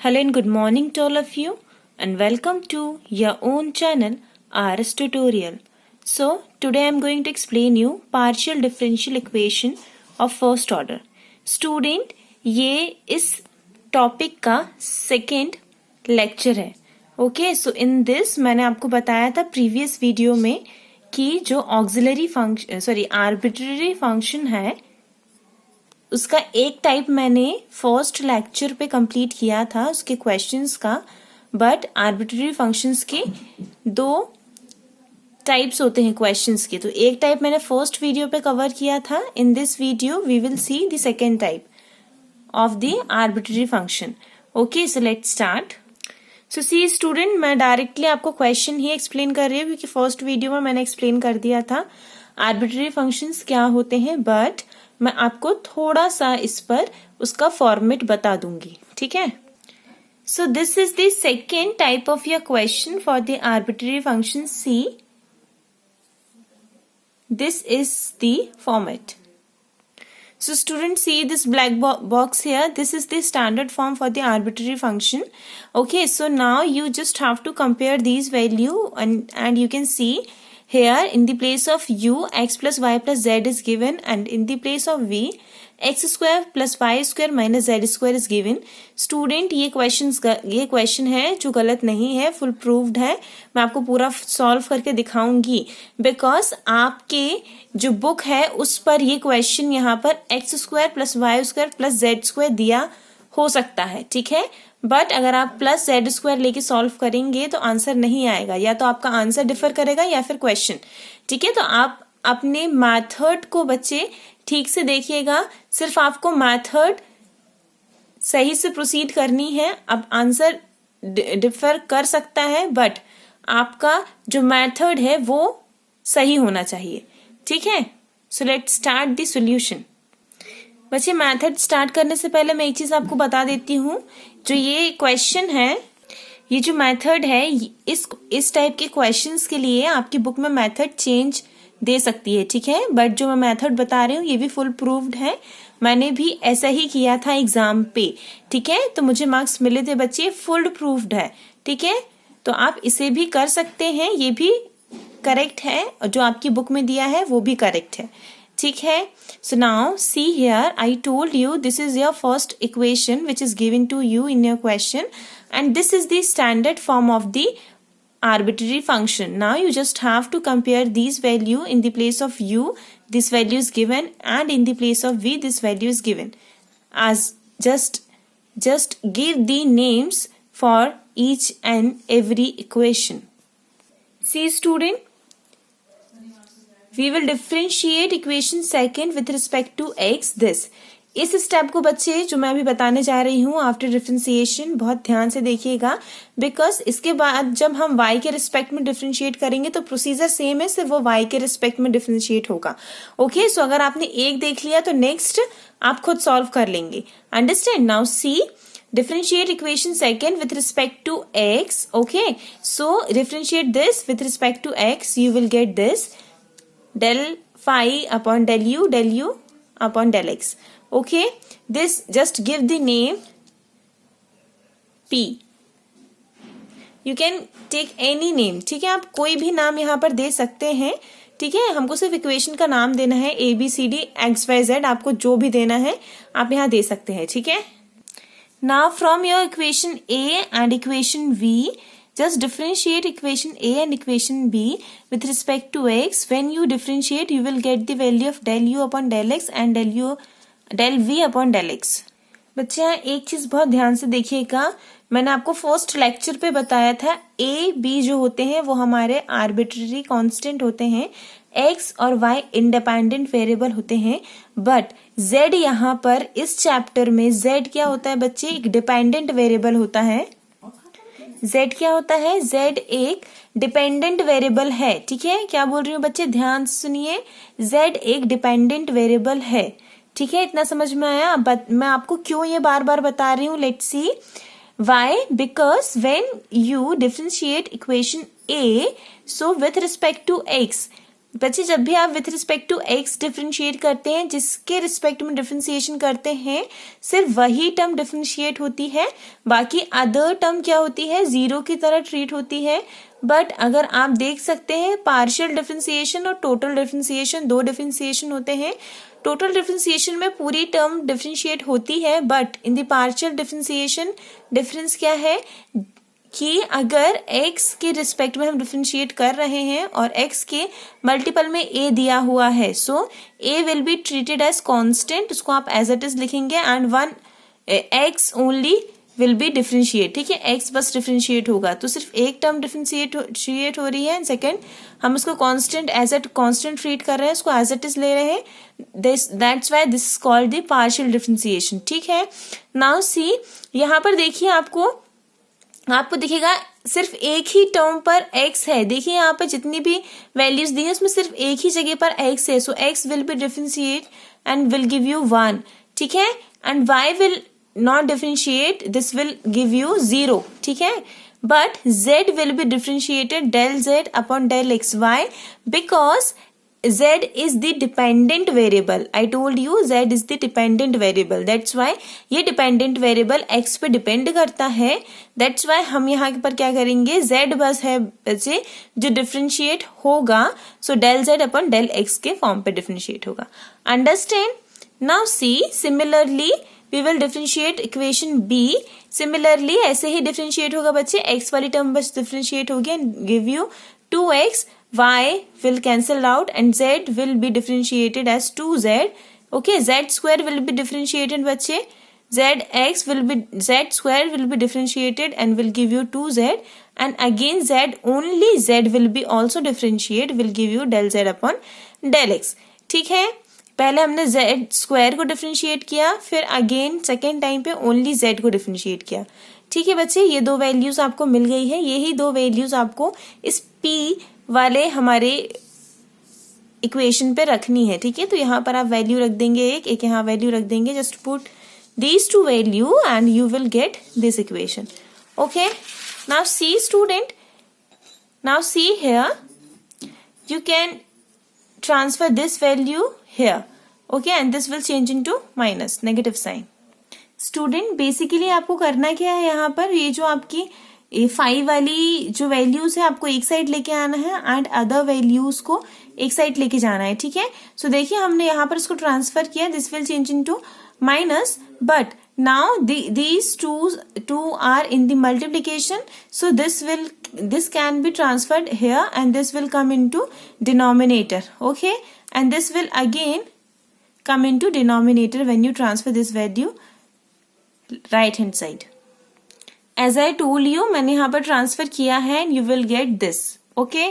Hello and good morning to all of you and welcome to your own channel RS Tutorial. So today I am going to explain you partial differential equation of first order. Student ये इस topic का second lecture है. Okay so in this मैंने आपको बताया था previous video में कि जो ऑक्सिलरी फंक्शन आर्बिट्ररी फंक्शन है उसका एक टाइप मैंने फर्स्ट लेक्चर पे कंप्लीट किया था उसके क्वेश्चंस का. बट आर्बिट्ररी फंक्शंस के दो टाइप्स होते हैं क्वेश्चंस के. तो एक टाइप मैंने फर्स्ट वीडियो पे कवर किया था. In this video we will see the second type of the arbitrary function. Okay so let's start. So see student मैं डायरेक्टली आपको क्वेश्चन ही एक्सप्लेन कर रही हूँ क्योंकि फर्स्ट वीडियो में मैंने एक्सप्लेन कर दिया था आर्बिट्ररी फंक्शंस क्या होते हैं. बट मैं आपको थोड़ा सा इस पर उसका फॉर्मेट बता दूंगी. ठीक है. So this is the second type of your question for the arbitrary function see. This is the format. So students, see this black box here. This is the standard form for the arbitrary function. Okay, so now you just have to compare these value and you can see here in the place of u x plus y plus z is given and in the place of v x square plus y square minus z square is given. Student ये question है जो गलत नहीं है, full proved है. मैं आपको पूरा सॉल्व करके दिखाऊंगी बिकॉज आपके जो बुक है उस पर ये क्वेश्चन यहाँ पर x square plus y square plus z square दिया हो सकता है. ठीक है. बट अगर आप प्लस जेड स्क्वायर लेके सॉल्व करेंगे तो आंसर नहीं आएगा, या तो आपका आंसर डिफर करेगा या फिर क्वेश्चन. ठीक है. तो आप अपने मैथड को बच्चे ठीक से देखिएगा. सिर्फ आपको मैथड सही से प्रोसीड करनी है. अब आंसर डिफर कर सकता है बट आपका जो मेथड है वो सही होना चाहिए. ठीक है. सो लेट्स स्टार्ट द सॉल्यूशन. बच्चे मेथड स्टार्ट करने से पहले मैं एक चीज आपको बता देती हूँ. जो ये क्वेश्चन है, ये जो मेथड है, इस टाइप के क्वेश्चंस के लिए आपकी बुक में मेथड चेंज दे सकती है. ठीक है. बट जो मैं मेथड बता रही हूँ ये भी फुल प्रूव्ड है. मैंने भी ऐसा ही किया था एग्जाम पे. ठीक है. तो मुझे मार्क्स मिले थे बच्चे, फुल प्रूव्ड है. ठीक है. तो आप इसे भी कर सकते हैं, ये भी करेक्ट है और जो आपकी बुक में दिया है वो भी करेक्ट है. ठीक है. So now see here, I told you this is your first equation which is given to you in your question and this is the standard form of the arbitrary function. Now you just have to compare these value. In the place of u this value is given and in the place of v this value is given. As just give the names for each and every equation. See student, we will differentiate equation second with respect to x. This इस step को बच्चे जो मैं अभी बताने जा रही हूँ आफ्टर डिफरेंशिएशन बहुत ध्यान से देखिएगा बिकॉज इसके बाद जब हम y के रिस्पेक्ट में डिफरेंशिएट करेंगे तो प्रोसीजर सेम है, सिर्फ वो y के रिस्पेक्ट में डिफरेंशिएट होगा. ओके. सो अगर आपने एक देख लिया तो नेक्स्ट आप खुद सॉल्व कर लेंगे. Understand. Now see differentiate equation second with respect to x. Okay, so differentiate this with respect to x. You will get this del phi upon del u upon del x. Okay, this just give the name p. You can take any name. ठीक है. आप कोई भी नाम यहाँ पर दे सकते हैं. ठीक है. हमको सिर्फ इक्वेशन का नाम देना है, A B C D X Y Z. आपको जो भी देना है आप यहाँ दे सकते हैं. ठीक है. Now from your equation a and equation v, just differentiate equation a and equation b with respect to x. When you differentiate, you will get the value of del u upon del x and del v upon del x. बच्चे यहाँ एक चीज बहुत ध्यान से देखिएगा. मैंने आपको फर्स्ट लेक्चर पे बताया था a b जो होते हैं वो हमारे आर्बिट्ररी कांस्टेंट होते हैं, x और y इंडिपेंडेंट वेरिएबल होते हैं. बट z यहाँ पर इस चैप्टर में z क्या होता है बच्चे, एक डिपेंडेंट वेरिएबल होता है. z क्या होता है, z एक डिपेंडेंट वेरिएबल है. ठीक है. क्या बोल रही हूँ बच्चे, ध्यान सुनिए. z एक डिपेंडेंट वेरिएबल है. ठीक है. इतना समझ में आया. मैं आपको क्यों ये बार बार बता रही हूँ. Let's see why. Because when you differentiate equation a, so with respect to x, बच्चे जब भी आप with respect to x differentiate करते हैं, जिसके रिस्पेक्ट में डिफरेंशिएशन करते हैं, सिर्फ वही टर्म डिफरेंशिएट होती है, बाकी अदर टर्म क्या होती है, जीरो की तरह ट्रीट होती है। बट अगर आप देख सकते हैं पार्शियल डिफरेंशिएशन और टोटल डिफरेंशिएशन, दो डिफरेंशिएशन होते हैं। टोटल डिफरेंशिएशन में पूरी टर्म डिफरेंशिएट होती है, but in the partial differentiation difference क्या है कि अगर x के रिस्पेक्ट में हम डिफरेंशिएट कर रहे हैं और x के मल्टीपल में a दिया हुआ है, so a will be treated as constant, उसको आप एज इट इज लिखेंगे, and one x only will be differentiate. ठीक है, x बस डिफरेंशिएट होगा, तो सिर्फ एक टर्म डिफरेंशिएट हो रही है, एंड सेकेंड हम उसको constant as at constant treat कर रहे हैं, उसको एज इट इज ले रहे हैं। That's why this is called the partial differentiation. ठीक है, नाउ सी यहाँ पर देखिए आपको दिखेगा सिर्फ एक ही टर्म पर x है। देखिए यहाँ पर जितनी भी वैल्यूज दी है उसमें सिर्फ एक ही जगह पर x है, so x will be differentiate and will give you 1। ठीक है, and y will not differentiate, this will give you 0। ठीक है, but z will be differentiated del z upon del x। y? Because z is the dependent variable. I told you z is the dependent variable. That's why ये dependent variable x पे depend करता है. That's why हम यहाँ पर क्या करेंगे, z बस है बच्चे जो differentiate होगा, so del z अपन del x के फॉर्म पे differentiate होगा. Understand? Now see, similarly we will differentiate equation b. Similarly ऐसे ही differentiate होगा बच्चे, x वाली टर्म बस differentiate होगी and give you 2x. y will cancel out and z will be differentiated as 2z. okay, z square will be differentiated बच्चे, z square will be differentiated and will give you 2z, and again z will be also differentiate, will give you del z upon del x. ठीक है, पहले हमने z square को differentiate किया, फिर again second time पे only z को differentiate किया. ठीक है बच्चे, ये दो वैल्यूज आपको मिल गई है, यही दो वैल्यूज आपको इस p वाले हमारे इक्वेशन पे रखनी है. ठीक है, तो यहाँ पर आप वैल्यू रख देंगे, एक यहाँ वैल्यू रख देंगे. Just put these two value and you will get this equation. Okay, now see student, now see here you can transfer this value here. okay, and this will change into minus, negative sign. Student basically आपको करना क्या है, यहाँ पर ये जो आपकी 5 वाली जो वैल्यूज है आपको एक साइड लेके आना है एंड अदर वैल्यूज को एक साइड लेके जाना है. ठीक है, सो देखिए हमने यहाँ पर इसको ट्रांसफर किया, this will change into minus, but now these two are in the multiplication, so this can be transferred here and this will come into denominator. okay, and this will again come into denominator when you transfer this value right hand side. as I told you, मैंने यहाँ पर transfer किया है and you will get this. okay,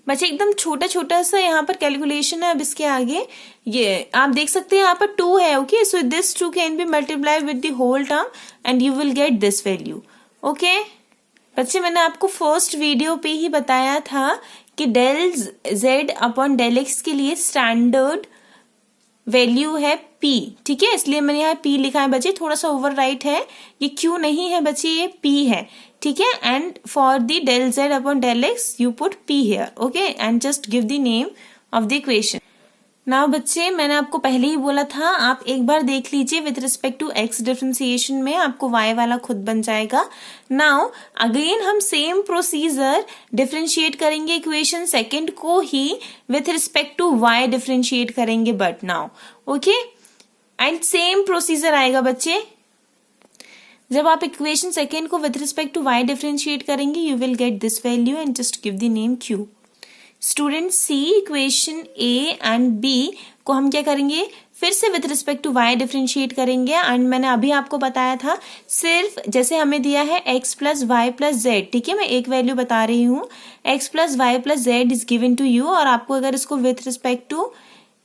बच्चे एकदम छोटा छोटा सा यहाँ पर कैलकुलेशन है. अब इसके आगे ये आप देख सकते हैं यहाँ पर 2 है. Okay, so this 2 can be multiply with the whole term and you will get this value. Okay बच्चे, मैंने आपको फर्स्ट वीडियो पे ही बताया था कि del z upon del x के लिए स्टैंडर्ड वैल्यू है p. ठीक है, इसलिए मैंने यहाँ p लिखा है बच्चे, थोड़ा सा ओवर राइट है, ये q नहीं है बच्चे, ये p है. ठीक है, and for the del z upon del x you put p here. Okay, and just give the name of the equation. Now बच्चे, मैंने आपको पहले ही बोला था, आप एक बार देख लीजिए with respect to x differentiation में आपको y वाला खुद बन जाएगा. नाउ अगेन हम सेम प्रोसीजर डिफरेंशिएट करेंगे, इक्वेशन सेकंड को ही with respect to y differentiate करेंगे. But now okay, and same procedure आएगा बच्चे. जब आप इक्वेशन सेकेंड को with respect to y differentiate करेंगे, you will get this value and just give the name q. Student see, equation a and b को हम क्या करेंगे, फिर से with respect to y differentiate करेंगे. एंड मैंने अभी आपको बताया था, सिर्फ जैसे हमें दिया है x plus y plus z. ठीक है, मैं एक वैल्यू बता रही हूँ, x plus y plus z is given to you, और आपको अगर इसको with respect to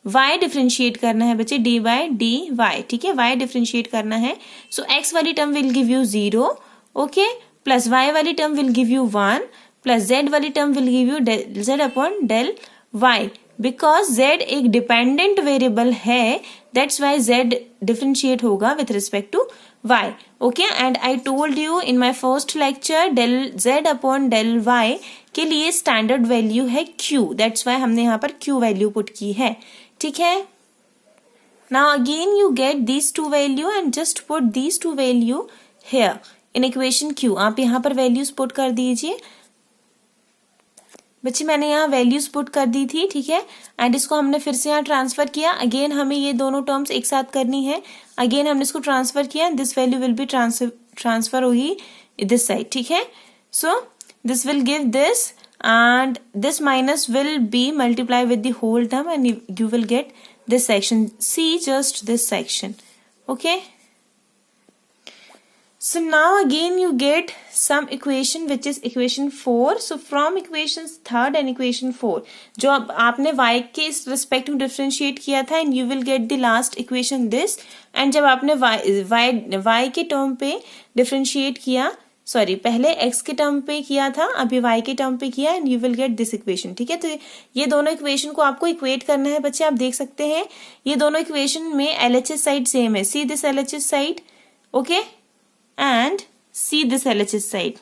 y differentiate करना है बच्चे, dy dy. ठीक है, y डिफरेंशिएट करना है, सो x वाली term will give you 0. Okay, plus y वाली term will give you 1, plus z वाली term will give you del z upon del y. Because z एक डिपेंडेंट वेरिएबल है, that's why z differentiate होगा with respect to y. Okay, and I told you in my first lecture del z upon del y के लिए standard value है q, that's Y हमने यहाँ पर q value put की है. ठीक है, now again you get these two value and just put these two value here in equation q. आप यहाँ पर वैल्यूज पुट कर दीजिए. बच्चे मैंने यहाँ वैल्यूज पुट कर दी थी. ठीक है, एंड इसको हमने फिर से यहाँ ट्रांसफर किया. अगेन हमें ये दोनों टर्म्स एक साथ करनी है. अगेन हमने इसको ट्रांसफर किया. This value will be transfer होगी दिस साइड. ठीक है, so this will give this and this minus will be multiplied with the whole term and you will get this section. See just this section. Okay, so now again you get some equation which is equation 4. So from equations 3rd and equation 4 जो अब आपने y के respect में differentiate किया था and you will get the last equation this. and जब आपने y के टर्म पे डिफरेंशिएट किया, सॉरी पहले x के टर्म पे किया था, अभी y के टर्म पे किया and you will get this equation. ठीक है, तो ये दोनों इक्वेशन को आपको इक्वेट करना है. बच्चे आप देख सकते हैं ये दोनों इक्वेशन में LHS साइड सेम है. See this LHS side, okay, and see this LHS side.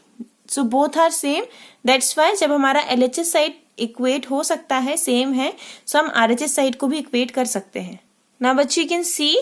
So both are same, that's why जब हमारा LHS साइड इक्वेट हो सकता है, सेम है, सो हम RHS साइड को भी इक्वेट कर सकते हैं. नाउ बच्चे यू कैन सी,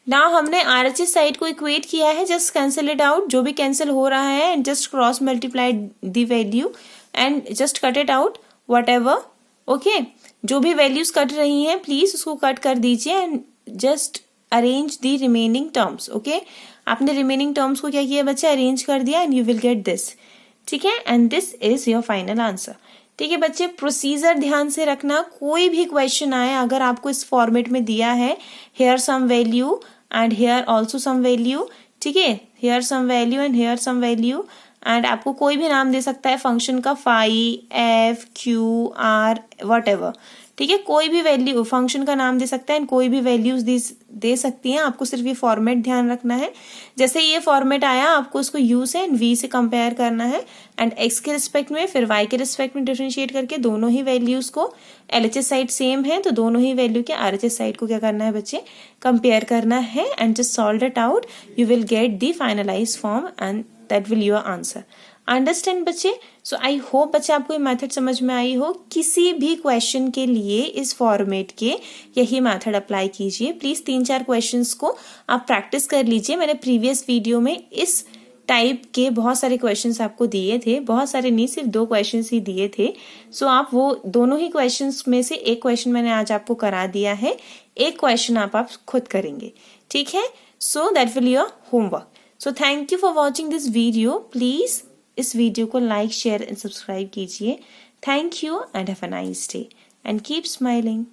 नाउ हमने RHS साइड को इक्वेट किया है. जस्ट कैंसिल इट आउट, जो भी कैंसिल हो रहा है, and just cross multiplied the value and just cut it out what ever. Okay, जो भी वैल्यूज कट रही हैं प्लीज उसको कट कर दीजिए and just arrange the remaining terms. Okay, आपने रिमेनिंग टर्म्स को क्या किया बच्चे, अरेंज कर दिया and you will get this. ठीक है, and this is your final answer. ठीक है बच्चे, प्रोसीजर ध्यान से रखना. कोई भी क्वेश्चन आए अगर आपको इस फॉर्मेट में दिया है, here some value and here also some value. ठीक है, here some value and here some value, and आपको कोई भी नाम दे सकता है फंक्शन का, phi, F, Q, R, whatever. ठीक है, कोई भी वैल्यू फंक्शन का नाम दे सकता है एंड कोई भी वैल्यूज दे सकती हैं. आपको सिर्फ ये फॉर्मेट ध्यान रखना है. जैसे ये फॉर्मेट आया आपको उसको u से एंड v से कंपेयर करना है एंड x के रिस्पेक्ट में फिर y के रिस्पेक्ट में डिफरेंशिएट करके दोनों ही वैल्यूज को, LHS साइड सेम है तो दोनों ही वैल्यू के RHS साइड को क्या करना है बच्चे, कंपेयर करना है and just solve it out. You will get the finalise form and that will your answer. Understand बच्चे? सो आई होप बच्चे आपको ये मेथड समझ में आई हो. किसी भी क्वेश्चन के लिए इस फॉर्मेट के यही मेथड अप्लाई कीजिए. प्लीज 3-4 क्वेश्चंस को आप प्रैक्टिस कर लीजिए. मैंने प्रीवियस वीडियो में इस टाइप के बहुत सारे क्वेश्चंस आपको दिए थे, बहुत सारे नहीं, सिर्फ 2 क्वेश्चंस ही दिए थे. सो आप वो दोनों ही क्वेश्चंस में से एक क्वेश्चन मैंने आज आपको करा दिया है, एक क्वेश्चन आप खुद करेंगे. ठीक है, so that will your homework. So thank you for watching this video. Please इस वीडियो को लाइक, शेयर एंड सब्सक्राइब कीजिए. Thank you and have a nice day and keep smiling.